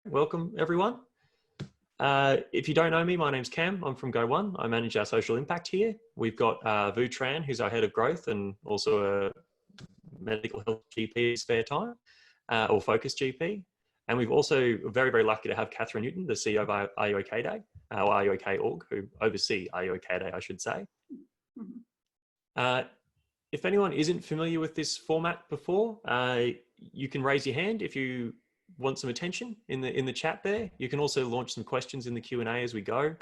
Welcome, everyone. If you don't know me, my name's Cam. I'm from Go One. I manage our social impact here. We've got Tran, who's our head of growth and also a medical health GP in spare time, or focus GP. And we've also very, very lucky to have Katherine Newton, the CEO of Are You OK Day, or Are You OK org, who oversee Are You OK Day, I should say. If anyone isn't familiar with this format before, you can raise your hand if you want some attention in the chat there. You can also launch some questions in the Q&A as we go.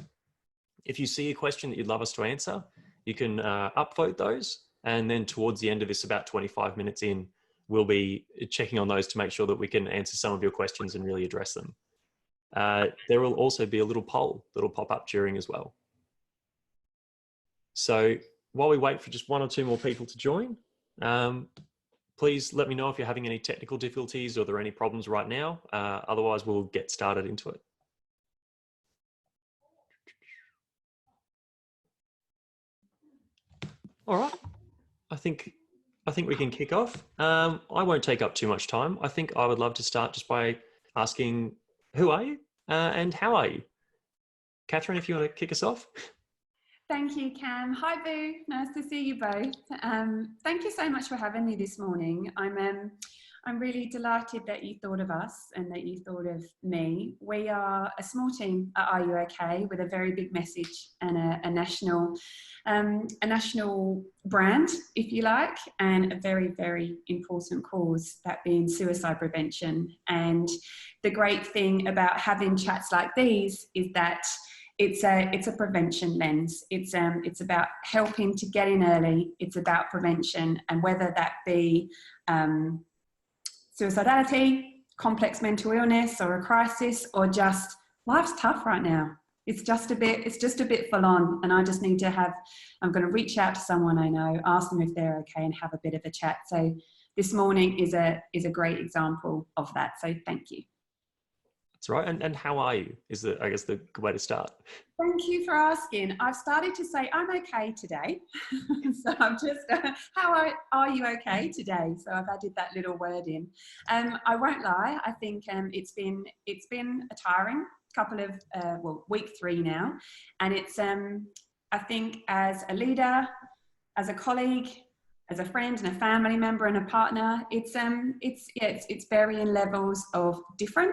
If you see a question that you'd love us to answer, you can upvote those. And then towards the end of this, about 25 minutes in, we'll be checking on those to make sure that we can answer some of your questions and really address them. There will also be a little poll that'll pop up during as well. So while we wait for just one or two more people to join, please let me know if you're having any technical difficulties or there are any problems right now. Otherwise, we'll get started into it. All right, I think we can kick off. I won't take up too much time. I think I would love to start just by asking, who are you and how are you? Katherine, if you want to kick us off. Thank you, Cam. Hi, Boo. Nice to see you both. Thank you so much for having me this morning. I'm really delighted that you thought of us and that you thought of me. We are a small team at Are You OK with a very big message and a national brand, if you like, and a very, very important cause, that being suicide prevention. And the great thing about having chats like these is that it's a prevention lens. It's about helping to get in early. It's about prevention, and whether that be suicidality, complex mental illness, or a crisis, or just life's tough right now. It's just a bit full on, and I just need to I'm going to reach out to someone I know, ask them if they're okay, and have a bit of a chat. So this morning is a great example of that. So thank you. That's right. And how are you is I guess the good way to start. Thank you for asking. I've started to say I'm okay today. So I'm just, how are you okay today? So I've added that little word in. I won't lie. I think it's been a tiring couple of, week 3 now. And it's, I think as a leader, as a colleague, as a friend and a family member and a partner, it's varying levels of different,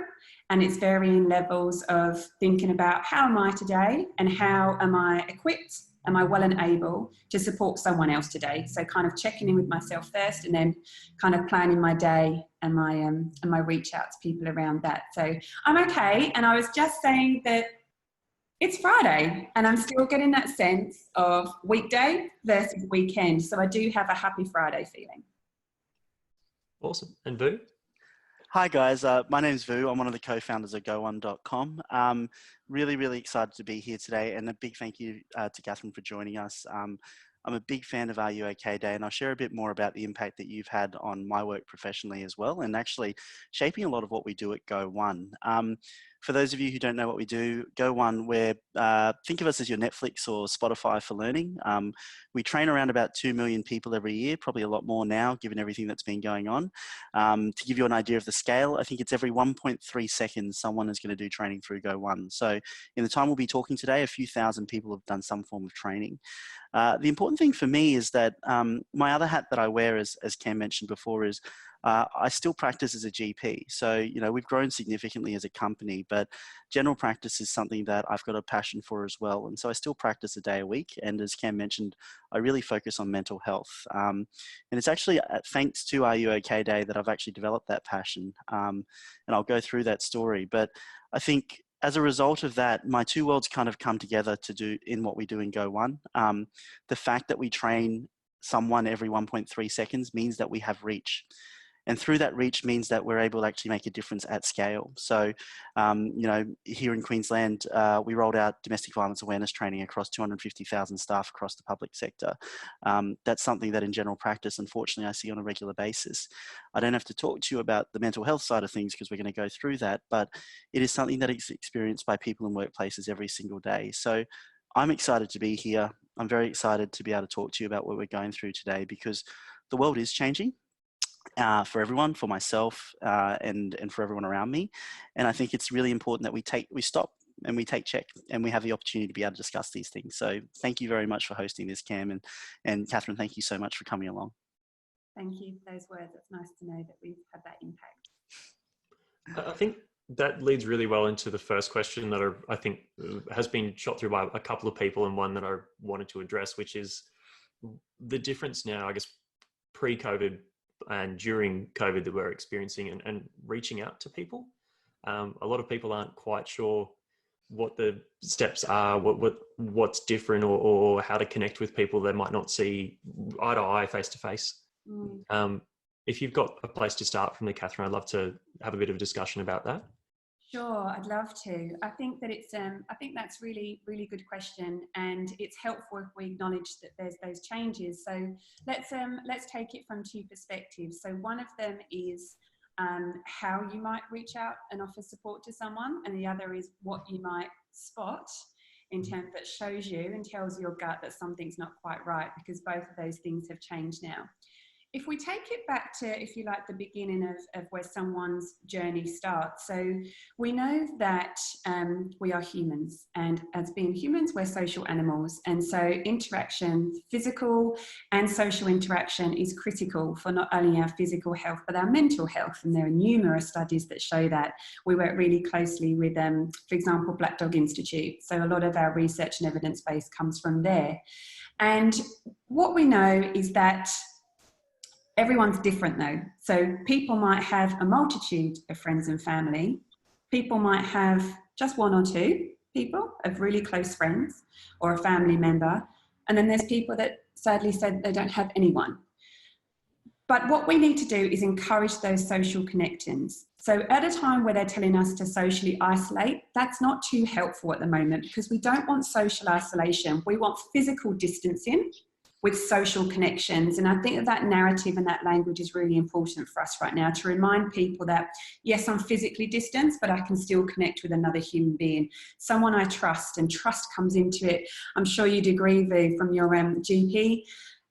and it's varying levels of thinking about how am I today and how am I equipped, am I well and able to support someone else today. So kind of checking in with myself first, and then kind of planning my day and my reach out to people around that. So I'm okay. And I was just saying that it's Friday and I'm still getting that sense of weekday versus weekend. So I do have a happy Friday feeling. Awesome. And Vu? Hi guys, my name's Vu. I'm one of the co-founders of GoOne.com. Really, really excited to be here today, and a big thank you to Katherine for joining us. I'm a big fan of Are You OK Day, and I'll share a bit more about the impact that you've had on my work professionally as well, and actually shaping a lot of what we do at Go One. For those of you who don't know what we do, Go One, think of us as your Netflix or Spotify for learning. We train around about 2 million people every year, probably a lot more now, given everything that's been going on. To give you an idea of the scale, I think it's every 1.3 seconds someone is going to do training through Go One. So in the time we'll be talking today, a few thousand people have done some form of training. The important thing for me is that my other hat that I wear, as Cam mentioned before, is I still practice as a GP. So, we've grown significantly as a company, but general practice is something that I've got a passion for as well. And so I still practice a day a week. And as Cam mentioned, I really focus on mental health. And it's actually thanks to Are You OK Day that I've actually developed that passion. And I'll go through that story. But I think as a result of that, my two worlds kind of come together to do in what we do in Go One. The fact that we train someone every 1.3 seconds means that we have reach. And through that reach means that we're able to actually make a difference at scale. So, here in Queensland, we rolled out domestic violence awareness training across 250,000 staff across the public sector. That's something that in general practice, unfortunately, I see on a regular basis. I don't have to talk to you about the mental health side of things because we're going to go through that, but it is something that is experienced by people in workplaces every single day. So I'm excited to be here. I'm very excited to be able to talk to you about what we're going through today, because the world is changing. for everyone, for myself, and for everyone around me. And I think it's really important that we stop and we take check, and we have the opportunity to be able to discuss these things. So thank you very much for hosting this, Cam, and Katherine, thank you so much for coming along. Thank you for those words. It's nice to know that we've had that impact. I think that leads really well into the first question that I think has been shot through by a couple of people, and one that I wanted to address, which is the difference now, I guess, pre-COVID and during COVID that we're experiencing, and reaching out to people. A lot of people aren't quite sure what the steps are, what's different, or how to connect with people they might not see eye to eye, face to face. If you've got a place to start from there, Katherine, I'd love to have a bit of a discussion about that. Sure, I'd love to. I think that I think that's really, really good question, and it's helpful if we acknowledge that there's those changes. So let's take it from two perspectives. So one of them is how you might reach out and offer support to someone, and the other is what you might spot in terms that shows you and tells your gut that something's not quite right, because both of those things have changed now. If we take it back to, if you like, the beginning of where someone's journey starts. So we know that we are humans, and as being humans, we're social animals. And so interaction, physical and social interaction, is critical for not only our physical health, but our mental health. And there are numerous studies that show that. We work really closely with, for example, Black Dog Institute. So a lot of our research and evidence base comes from there. And what we know is that everyone's different though. So people might have a multitude of friends and family. People might have just one or two people of really close friends or a family member. And then there's people that sadly said they don't have anyone. But what we need to do is encourage those social connections. So at a time where they're telling us to socially isolate, that's not too helpful at the moment, because we don't want social isolation. We want physical distancing with social connections. And I think that narrative and that language is really important for us right now, to remind people that, yes, I'm physically distanced, but I can still connect with another human being, someone I trust, and trust comes into it. I'm sure you'd agree, Vu, from your GP,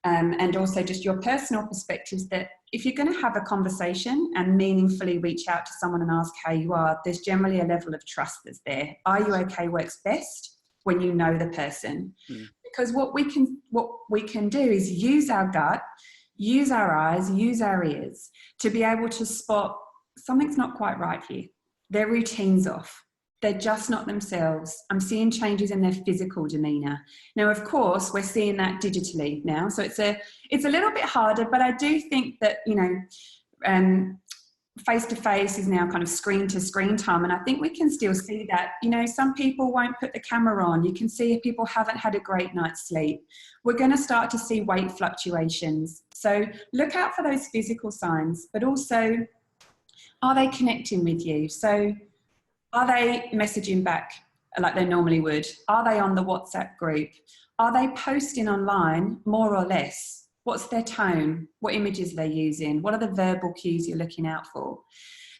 and also just your personal perspectives, that if you're going to have a conversation and meaningfully reach out to someone and ask how you are, there's generally a level of trust that's there. Are you okay works best when you know the person. Because what we can do is use our gut, use our eyes, use our ears to be able to spot something's not quite right here. Their routine's off. They're just not themselves. I'm seeing changes in their physical demeanour. Now, of course, we're seeing that digitally now, so it's a little bit harder. But I do think that, you know, face-to-face is now kind of screen-to-screen time, and I think we can still see that. You know, some people won't put the camera on. You can see if people haven't had a great night's sleep. We're going to start to see weight fluctuations. So look out for those physical signs, but also, are they connecting with you? So are they messaging back like they normally would? Are they on the WhatsApp group? Are they posting online more or less? What's their tone? What images they're using? What are the verbal cues you're looking out for?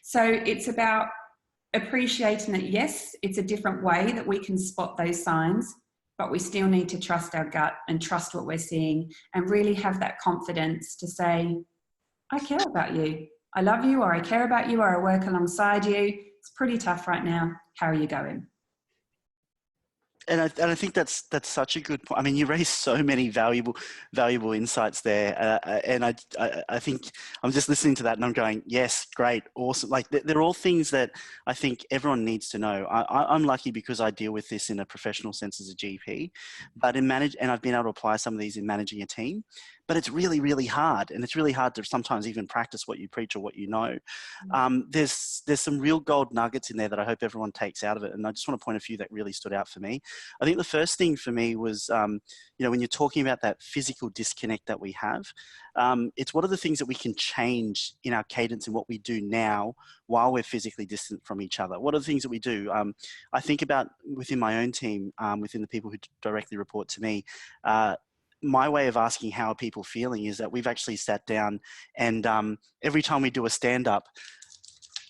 So it's about appreciating that, yes, it's a different way that we can spot those signs, but we still need to trust our gut and trust what we're seeing, and really have that confidence to say, I care about you. I love you, or I care about you, or I work alongside you. It's pretty tough right now. How are you going? And I think that's such a good point. I mean, you raised so many valuable insights there, and I think I'm just listening to that and I'm going, yes, great, awesome. Like they're all things that I think everyone needs to know. I'm lucky because I deal with this in a professional sense as a GP, but and I've been able to apply some of these in managing a team. But it's really, really hard, and it's really hard to sometimes even practice what you preach or what you know. There's some real gold nuggets in there that I hope everyone takes out of it, and I just want to point a few that really stood out for me. I think the first thing for me was, you know, when you're talking about that physical disconnect that we have, it's what are the things that we can change in our cadence and what we do now while we're physically distant from each other. What are the things that we do? I think about within my own team, within the people who directly report to me, my way of asking how are people feeling is that we've actually sat down and every time we do a stand-up,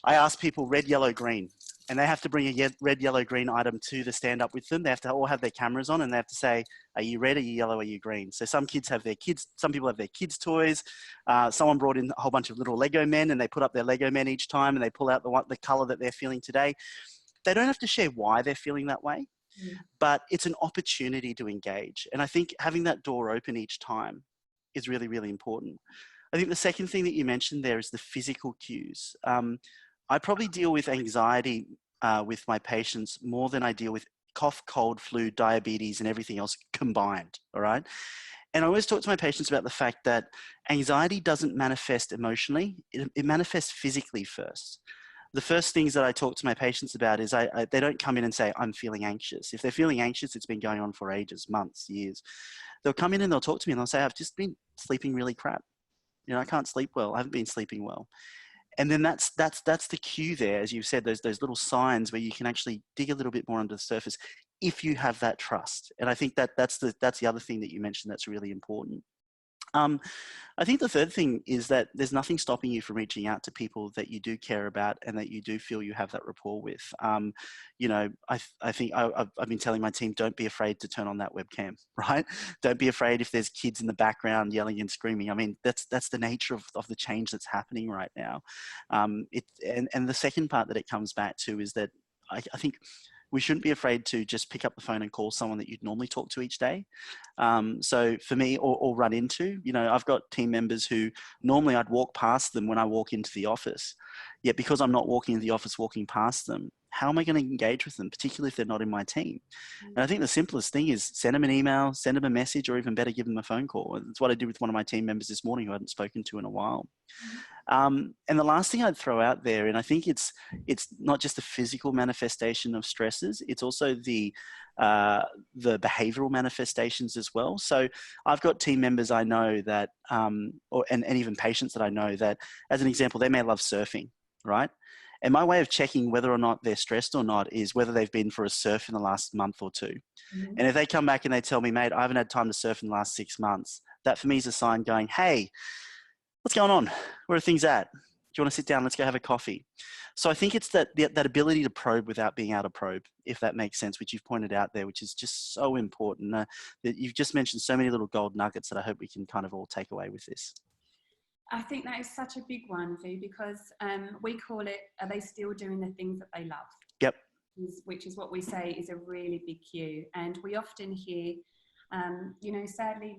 I ask people red, yellow, green. and they have to bring a red, yellow, green item to the stand up with them. They have to all have their cameras on, and they have to say, are you red, are you yellow, are you green? So some people have their kids' toys. Someone brought in a whole bunch of little Lego men, and they put up their Lego men each time, and they pull out the color that they're feeling today. They don't have to share why they're feeling that way, but it's an opportunity to engage. And I think having that door open each time is really, really important. I think the second thing that you mentioned there is the physical cues. I probably deal with anxiety with my patients more than I deal with cough, cold, flu, diabetes, and everything else combined, all right? And I always talk to my patients about the fact that anxiety doesn't manifest emotionally, it manifests physically first. The first things that I talk to my patients about is they don't come in and say, I'm feeling anxious. If they're feeling anxious, it's been going on for ages, months, years. They'll come in and they'll talk to me and they'll say, I've just been sleeping really crap. You know, I can't sleep well. I haven't been sleeping well. And then that's the cue there, as you've said, those little signs where you can actually dig a little bit more under the surface if you have that trust. And I think that's the other thing that you mentioned that's really important. I think the third thing is that there's nothing stopping you from reaching out to people that you do care about and that you do feel you have that rapport with. You know, I think I've been telling my team, don't be afraid to turn on that webcam, right? Don't be afraid if there's kids in the background yelling and screaming. I mean, that's the nature of the change that's happening right now. And the second part that it comes back to is that I think we shouldn't be afraid to just pick up the phone and call someone that you'd normally talk to each day. So for me, or run into, you know, I've got team members who normally I'd walk past them when I walk into the office. Yet because I'm not walking into the office, walking past them, how am I going to engage with them, particularly if they're not in my team? And I think the simplest thing is send them an email, send them a message, or even better, give them a phone call. That's what I did with one of my team members this morning who I hadn't spoken to in a while. And the last thing I'd throw out there, and I think it's not just the physical manifestation of stresses, it's also the behavioral manifestations as well. So I've got team members I know that, and even patients that I know that, as an example, they may love surfing, right? And my way of checking whether or not they're stressed or not is whether they've been for a surf in the last month or two. And if they come back and they tell me, mate, I haven't had time to surf in the last 6 months, that for me is a sign going, hey, what's going on? Where are things at? Do you want to sit down? Let's go have a coffee. So I think it's that ability to probe without being able to probe, if that makes sense, which you've pointed out there, which is just so important. That you've just mentioned so many little gold nuggets that I hope we can kind of all take away with this. I think that is such a big one, Vu, because we call it, are they still doing the things that they love? Yep. Which is what we say is a really big cue. And we often hear, you know, sadly,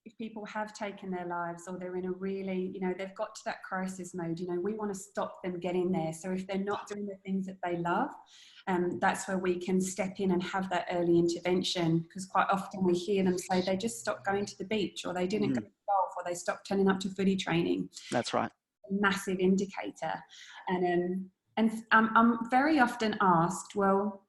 if people have taken their lives or they're in a really, you know, they've got to that crisis mode, you know, we want to stop them getting there. So if they're not doing the things that they love, that's where we can step in and have that early intervention, because quite often we hear them say they just stopped going to the beach, or they didn't go to golf, or they stopped turning up to footy training. That's right. A massive indicator. And I'm very often asked, well,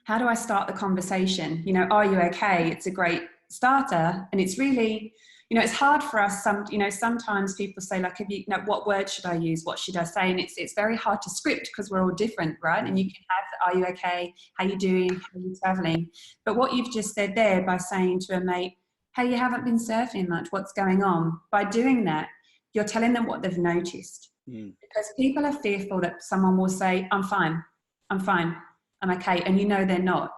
how do I start the conversation? You know, are you okay? It's a great starter. And it's really, you know, it's hard for us. Sometimes people say, like, what word should I use? What should I say? And it's very hard to script because we're all different, right? And you can have, are you okay? How you doing? How are you traveling? But what you've just said there by saying to a mate, hey, you haven't been surfing much. What's going on? By doing that, you're telling them what they've noticed. Because people are fearful that someone will say, I'm fine, I'm okay, and you know they're not.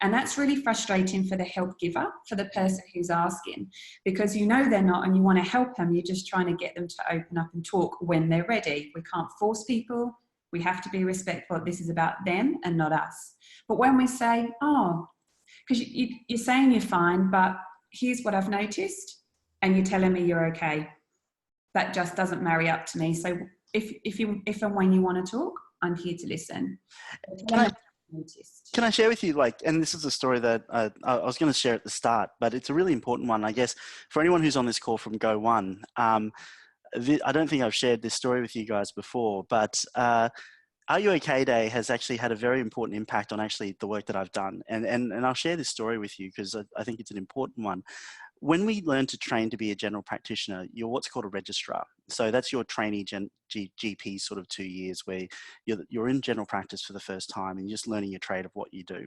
And that's really frustrating for the help giver, for the person who's asking, because you know they're not and you want to help them. You're just trying to get them to open up and talk when they're ready. We can't force people. We have to be respectful. This is about them and not us. But when we say, oh, because you're saying you're fine, but here's what I've noticed, and you're telling me you're okay, that just doesn't marry up to me. So if and when you want to talk, I'm here to listen. Can I share with you, like, and this is a story that I was going to share at the start, but it's a really important one, I guess, for anyone who's on this call from Go One. I don't think I've shared this story with you guys before, but Are You OK Day has actually had a very important impact on actually the work that I've done. And I'll share this story with you because I think it's an important one. When we learn to train to be a general practitioner, you're what's called a registrar. So that's your trainee GP sort of 2 years where you're in general practice for the first time and you're just learning your trade of what you do.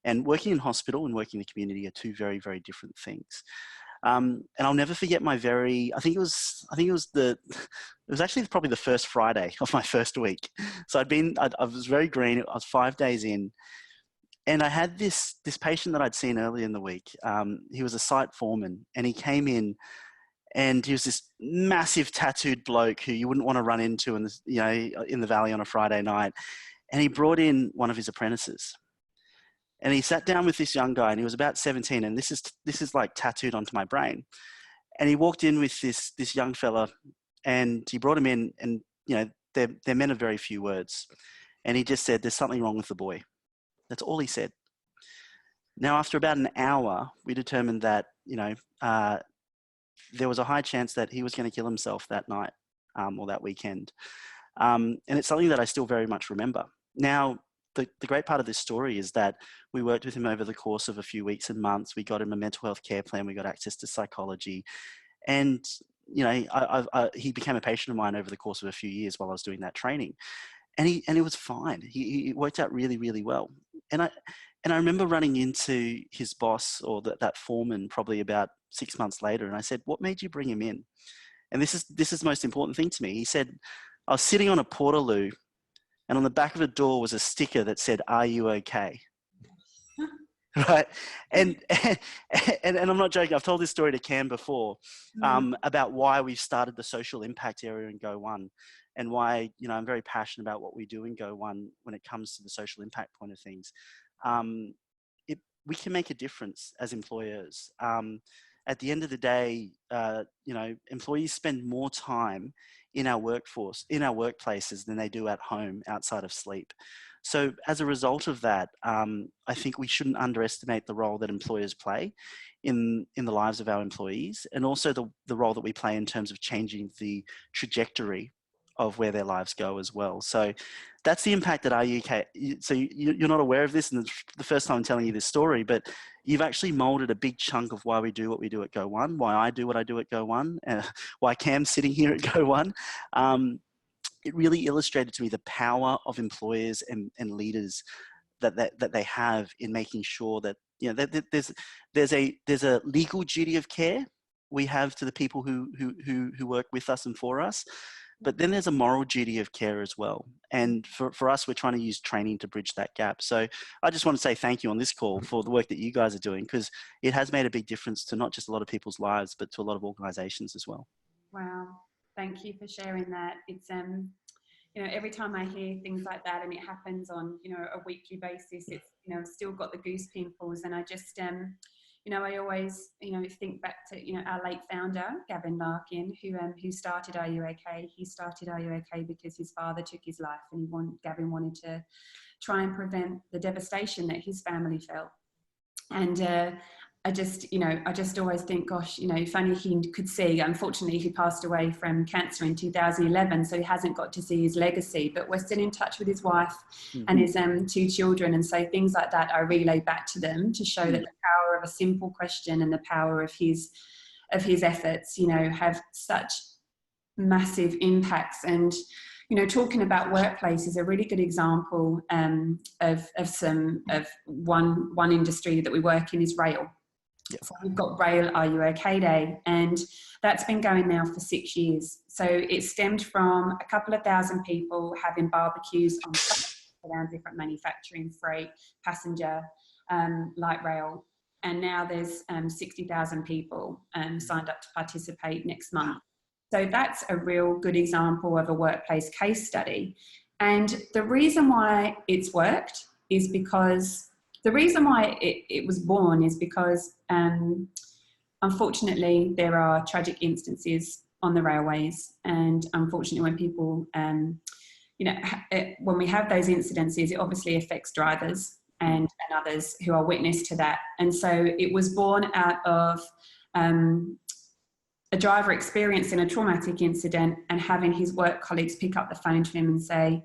And working in hospital and working in the community are two very, very different things. And I'll never forget my it was actually probably the first Friday of my first week. So I was very green. I was 5 days in, and I had this patient that I'd seen earlier in the week. He was a site foreman, and he came in, and he was this massive tattooed bloke who you wouldn't want to run into in the valley on a Friday night. And he brought in one of his apprentices. And he sat down with this young guy, and he was about 17, and this is like tattooed onto my brain. And he walked in with this young fella, and he brought him in, and they're men of very few words. And he just said, "There's something wrong with the boy." That's all he said. Now, after about an hour, we determined that there was a high chance that he was going to kill himself that night or that weekend. And it's something that I still very much remember. Now, the great part of this story is that we worked with him over the course of a few weeks and months. We got him a mental health care plan. We got access to psychology. And, he became a patient of mine over the course of a few years while I was doing that training. And it was fine. It worked out really, really well. And I remember running into his boss, or that foreman, probably about 6 months later. And I said, "What made you bring him in?" And this is the most important thing to me. He said, "I was sitting on a portaloo, and on the back of the door was a sticker that said, 'Are you okay?'" Right. And I'm not joking. I've told this story to Cam before about why we've started the social impact area in Go One, and why, I'm very passionate about what we do in Go One when it comes to the social impact point of things. We can make a difference as employers. At the end of the day, employees spend more time in our workforce, in our workplaces, than they do at home outside of sleep. So as a result of that, I think we shouldn't underestimate the role that employers play in the lives of our employees, and also the role that we play in terms of changing the trajectory of where their lives go as well. So that's the impact that our UK, so you're not aware of this, and it's the first time I'm telling you this story, but you've actually molded a big chunk of why we do what we do at Go One, why I do what I do at Go One, why Cam's sitting here at Go One. It really illustrated to me the power of employers and leaders that they have in making sure that, there's a legal duty of care we have to the people who work with us and for us. But then there's a moral duty of care as well. And for us, we're trying to use training to bridge that gap. So I just want to say thank you on this call for the work that you guys are doing, because it has made a big difference to not just a lot of people's lives, but to a lot of organizations as well. Wow. Thank you for sharing that. It's, every time I hear things like that, and it happens on, a weekly basis, it's, still got the goose pimples. And I just, I always, think back to, our late founder, Gavin Larkin, who started Are You OK? He started Are You OK? Because his father took his life, and Gavin wanted to try and prevent the devastation that his family felt. And I just always think, gosh, if only he could see. Unfortunately, he passed away from cancer in 2011, so he hasn't got to see his legacy, but we're still in touch with his wife and his 2 children. And so things like that I relay back to them to show that the power of a simple question and the power of his efforts, have such massive impacts. And talking about workplace is a really good example of one industry that we work in is rail. Yep. So we've got Rail Are You OK Day, and that's been going now for 6 years. So it stemmed from a couple of thousand people having barbecues on around different manufacturing, freight, passenger, light rail, and now there's 60,000 people signed up to participate next month. So that's a real good example of a workplace case study. And the reason why it's worked is because the reason why it was born is because, unfortunately, there are tragic instances on the railways. And unfortunately, when people, when we have those incidences, it obviously affects drivers and others who are witness to that. And so it was born out of a driver experiencing a traumatic incident and having his work colleagues pick up the phone to him and say,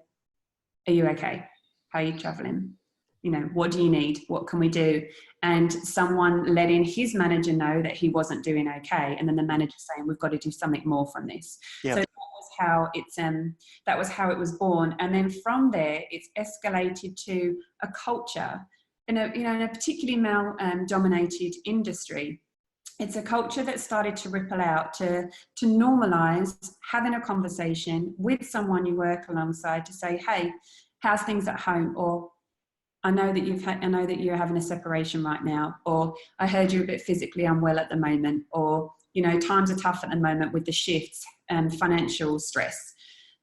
"Are you okay? How are you travelling? What do you need? What can we do?" And someone letting his manager know that he wasn't doing okay, and then the manager saying, "We've got to do something more from this." Yep. So that was how it was born. And then from there, it's escalated to a culture in a particularly male dominated industry. it's a culture that started to ripple out to normalize having a conversation with someone you work alongside to say, hey, how's things at home? Or I know that you're having a separation right now, or I heard you're a bit physically unwell at the moment, or, you know, times are tough at the moment with the shifts and financial stress.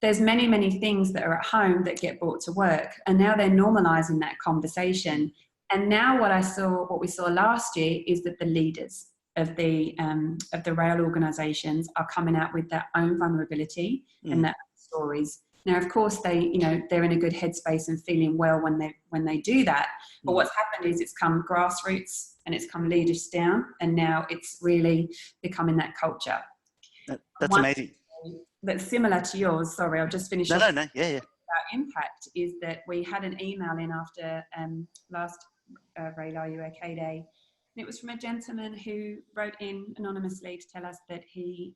There's many, many things that are at home that get brought to work, and now they're normalizing that conversation. And now what we saw last year is that the leaders of the rail organisations are coming out with their own vulnerability and their own stories. Now, of course, they're in a good headspace and feeling well when they do that. But what's happened is it's come grassroots and it's come leaders down, and now it's really becoming that culture. That's amazing. That's similar to yours. Sorry, I'll just finish. No. Yeah. About impact is that we had an email in after last Rail Are You OK Day. And it was from a gentleman who wrote in anonymously to tell us that he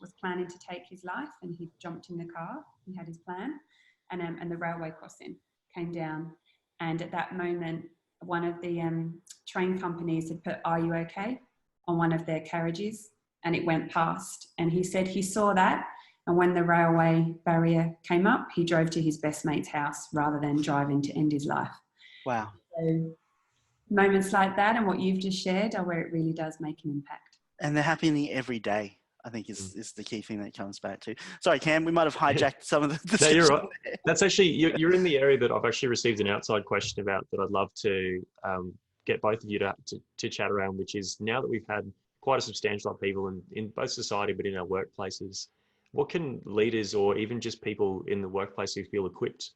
was planning to take his life, and he jumped in the car. He had his plan, and the railway crossing came down. And at that moment, one of the train companies had put "Are you OK?" on one of their carriages, and it went past. And he said he saw that, and when the railway barrier came up, he drove to his best mate's house rather than driving to end his life. Wow. So moments like that and what you've just shared are where it really does make an impact. And they're happening every day, I think is the key thing that comes back to. Sorry, Cam, we might have hijacked some of the No, you're right. That's actually, you're in the area that I've actually received an outside question about that I'd love to get both of you to chat around, which is, now that we've had quite a substantial upheaval in both society but in our workplaces, what can leaders or even just people in the workplace who feel equipped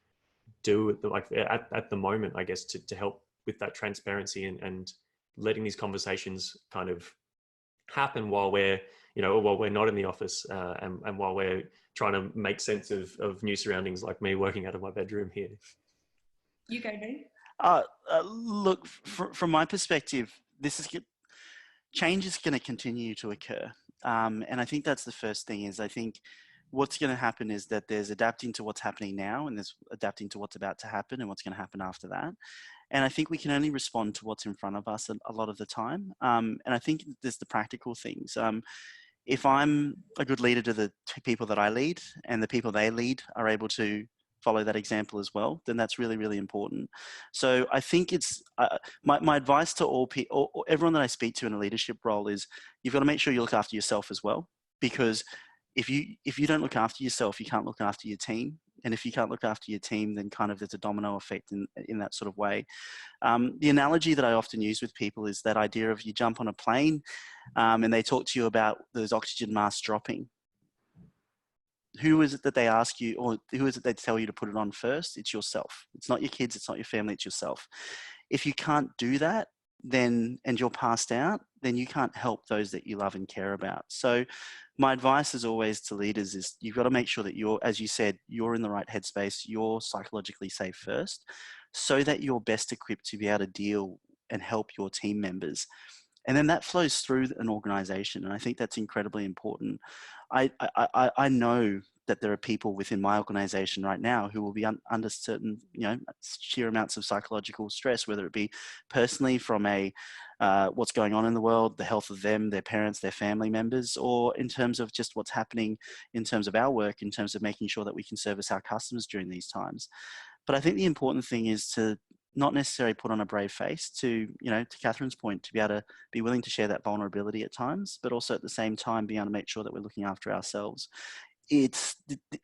do at the moment, I guess, to help with that transparency and letting these conversations kind of happen while we're not in the office and while we're trying to make sense of new surroundings, like me working out of my bedroom here. You go, B. Look, from my perspective, change is going to continue to occur. And I think that's the first thing. Is I think what's going to happen is that there's adapting to what's happening now, and there's adapting to what's about to happen and what's going to happen after that. And I think we can only respond to what's in front of us a lot of the time. And I think there's the practical things. If I'm a good leader to the people that I lead, and the people they lead are able to follow that example as well, then that's really, really important. So I think it's my advice to all people, everyone that I speak to in a leadership role, is you've got to make sure you look after yourself as well, because if you don't look after yourself, you can't look after your team. And if you can't look after your team, then kind of there's a domino effect in that sort of way. The analogy that I often use with people is that idea of you jump on a plane and they talk to you about those oxygen masks dropping. Who is it that they ask you, or who is it they tell you to put it on first? It's yourself. It's not your kids, it's not your family, it's yourself. If you can't do that, and you're passed out, then you can't help those that you love and care about. So my advice is always to leaders is you've got to make sure that you're, as you said, you're in the right headspace, you're psychologically safe first, so that you're best equipped to be able to deal and help your team members. And then that flows through an organization. And I think that's incredibly important. I know that there are people within my organization right now who will be under certain, sheer amounts of psychological stress, whether it be personally from what's going on in the world, the health of them, their parents, their family members, or in terms of just what's happening in terms of our work, in terms of making sure that we can service our customers during these times. But I think the important thing is to not necessarily put on a brave face, to Catherine's point, to be able to be willing to share that vulnerability at times, but also at the same time be able to make sure that we're looking after ourselves. It's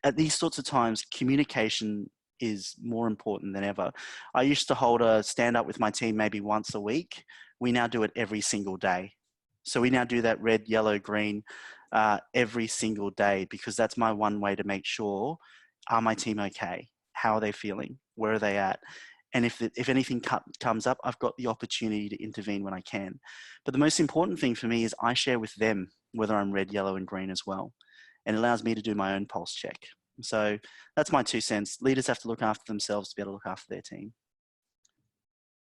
at these sorts of times, communication is more important than ever. I used to hold a stand up with my team maybe once a week. We now do it every single day. So we now do that red, yellow, green every single day, because that's my one way to make sure, are my team okay? How are they feeling? Where are they at? And if anything comes up, I've got the opportunity to intervene when I can. But the most important thing for me is I share with them whether I'm red, yellow, and green as well. And it allows me to do my own pulse check. So that's my 2 cents. Leaders have to look after themselves to be able to look after their team.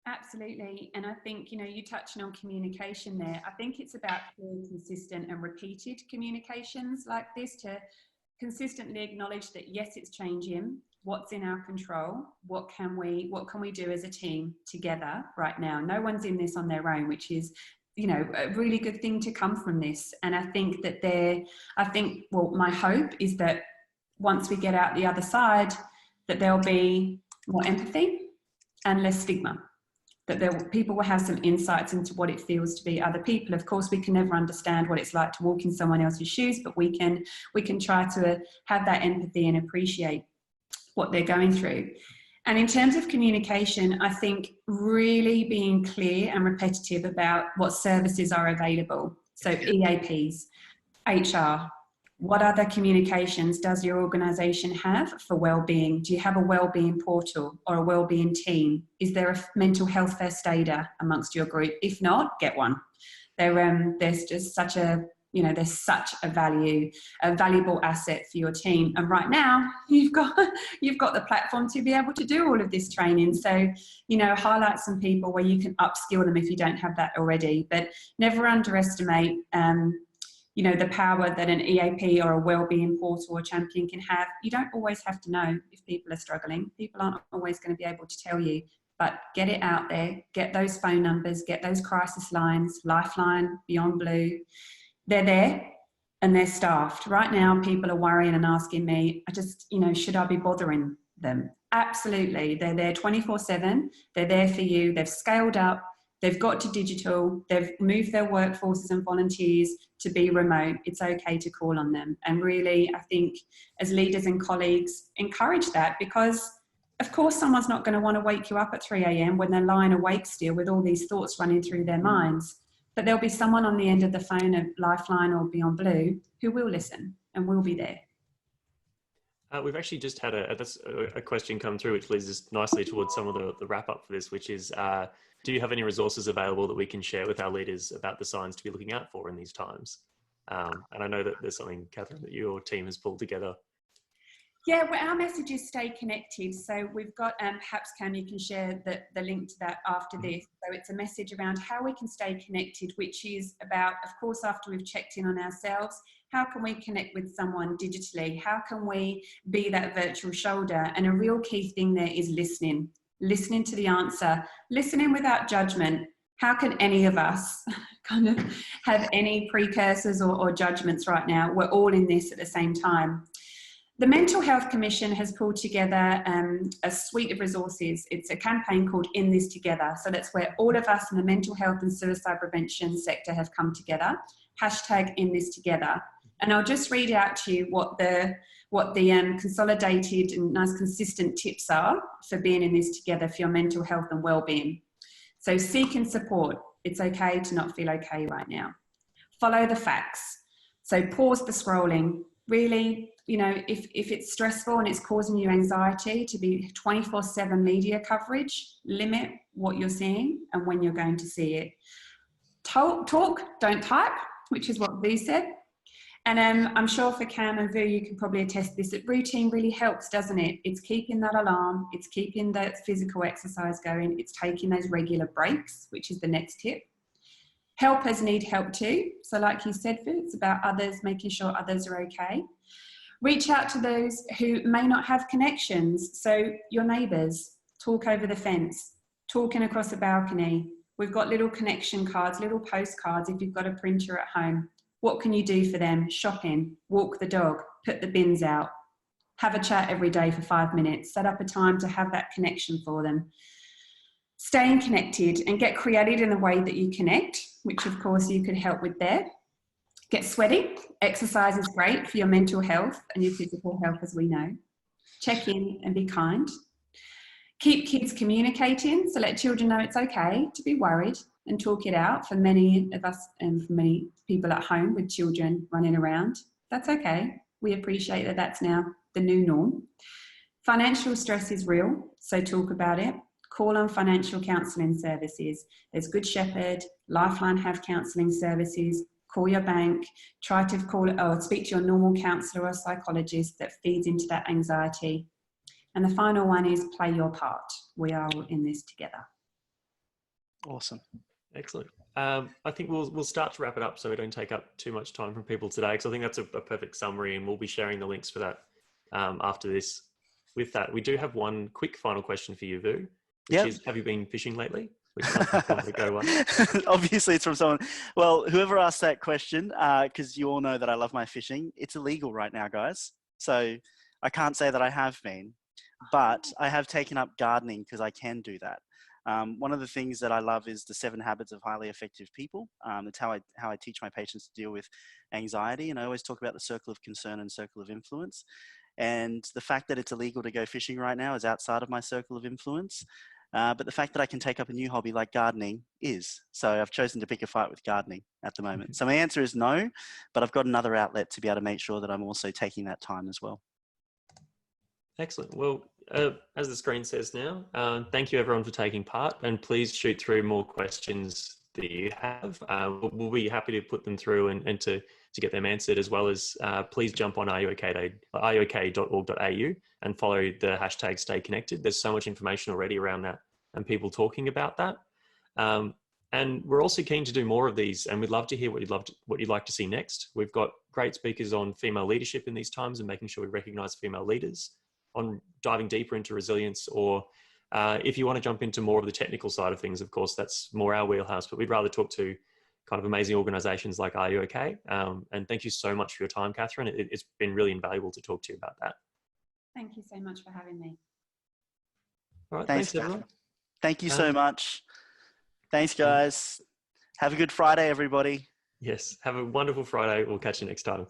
Absolutely. And I think, you touching on communication there. I think it's about clear, consistent and repeated communications like this, to consistently acknowledge that, yes, it's changing. What's in our control? What can we do as a team together right now? No one's in this on their own, which is you know, a really good thing to come from this. And I think that well, my hope is that once we get out the other side, that there'll be more empathy and less stigma, that people will have some insights into what it feels to be other people. Of course, we can never understand what it's like to walk in someone else's shoes, but we can try to have that empathy and appreciate what they're going through. And in terms of communication, I think really being clear and repetitive about what services are available. So EAPs, HR, what other communications does your organisation have for wellbeing? Do you have a wellbeing portal or a wellbeing team? Is there a mental health first aider amongst your group? If not, get one. There's just such a, you know, there's such a valuable asset for your team. And right now, you've got the platform to be able to do all of this training. So, you know, highlight some people where you can upskill them if you don't have that already. But never underestimate you know, the power that an EAP or a wellbeing portal or champion can have. You don't always have to know if people are struggling. People aren't always going to be able to tell you, but get it out there, get those phone numbers, get those crisis lines, Lifeline, Beyond Blue. They're there and they're staffed. Right now, people are worrying and asking me, you know, should I be bothering them? Absolutely. They're there 24/7. They're there for you. They've scaled up. They've got to digital, they've moved their workforces and volunteers to be remote. It's okay to call on them. And really, I think as leaders and colleagues, encourage that, because of course someone's not going to want to wake you up at 3 a.m. when they're lying awake still with all these thoughts running through their minds. But there'll be someone on the end of the phone at Lifeline or Beyond Blue who will listen and will be there. We've actually just had a question come through, which leads us nicely towards some of the wrap up for this, which is, do you have any resources available that we can share with our leaders about the signs to be looking out for in these times? And I know that there's something, Katherine, that your team has pulled together. Yeah, well, our message is stay connected. So we've got, perhaps Cam, you can share the link to that after this. So it's a message around how we can stay connected, which is about, of course, after we've checked in on ourselves, how can we connect with someone digitally? How can we be that virtual shoulder? And a real key thing there is listening to the answer, listening without judgment. How can any of us kind of have any precursors or judgments right now? We're all in this at the same time. The Mental Health Commission has pulled together a suite of resources. It's a campaign called In This Together. So that's where all of us in the mental health and suicide prevention sector have come together. Hashtag In This Together. And I'll just read out to you what the consolidated and nice consistent tips are for being in this together for your mental health and well-being. So seek and support. It's okay to not feel okay right now. Follow the facts. So pause the scrolling. Really, you know, if it's stressful and it's causing you anxiety, to be 24/7 media coverage, limit what you're seeing and when you're going to see it. Talk, don't type, which is what V said. And I'm sure for Cam and Vu, you can probably attest this, that routine really helps, doesn't it? It's keeping that alarm, it's keeping that physical exercise going, it's taking those regular breaks, which is the next tip. Helpers need help too. So like you said, Vu, it's about others, making sure others are okay. Reach out to those who may not have connections. So your neighbours, talk over the fence, talking across a balcony. We've got little connection cards, little postcards if you've got a printer at home. What can you do for them? Shopping, walk the dog, put the bins out, have a chat every day for 5 minutes, set up a time to have that connection for them. Staying connected and get creative in the way that you connect, which of course you could help with there. Get sweaty. Exercise is great for your mental health and your physical health, as we know. Check in and be kind. Keep kids communicating, so let children know it's okay to be worried and talk it out. For many of us and for many people at home with children running around, that's okay. We appreciate that that's now the new norm. Financial stress is real, so talk about it. Call on financial counselling services. There's Good Shepherd, Lifeline have counselling services. Call your bank, try to call or speak to your normal counsellor or psychologist that feeds into that anxiety. And the final one is play your part. We are all in this together. Awesome. Excellent. I think we'll start to wrap it up so we don't take up too much time from people today, because I think that's a perfect summary, and we'll be sharing the links for that after this. With that, we do have one quick final question for you, Vu, which is, have you been fishing lately? which must be from the Go One. Obviously, it's from someone. Well, whoever asked that question, because you all know that I love my fishing, it's illegal right now, guys. So I can't say that I have been, but I have taken up gardening because I can do that. One of the things that I love is the 7 Habits of Highly Effective People. It's how I teach my patients to deal with anxiety, and I always talk about the circle of concern and circle of influence. And the fact that it's illegal to go fishing right now is outside of my circle of influence. But the fact that I can take up a new hobby like gardening is. So I've chosen to pick a fight with gardening at the moment. So my answer is no, but I've got another outlet to be able to make sure that I'm also taking that time as well. Excellent. Well, as the screen says now, thank you everyone for taking part, and please shoot through more questions that you have. We'll be happy to put them through and to get them answered, as well as please jump on ruok.org.au and follow the hashtag Stay Connected. There's so much information already around that and people talking about that. And we're also keen to do more of these, and we'd love to hear what you'd like to see next. We've got great speakers on female leadership in these times and making sure we recognise female leaders, on diving deeper into resilience, or if you want to jump into more of the technical side of things, of course, that's more our wheelhouse, but we'd rather talk to kind of amazing organizations like Are You OK? And thank you so much for your time, Katherine. It's been really invaluable to talk to you about that. Thank you so much for having me. All right, Thanks everyone. Katherine. Thank you so much. Thanks, guys. Have a good Friday, everybody. Yes, have a wonderful Friday. We'll catch you next time.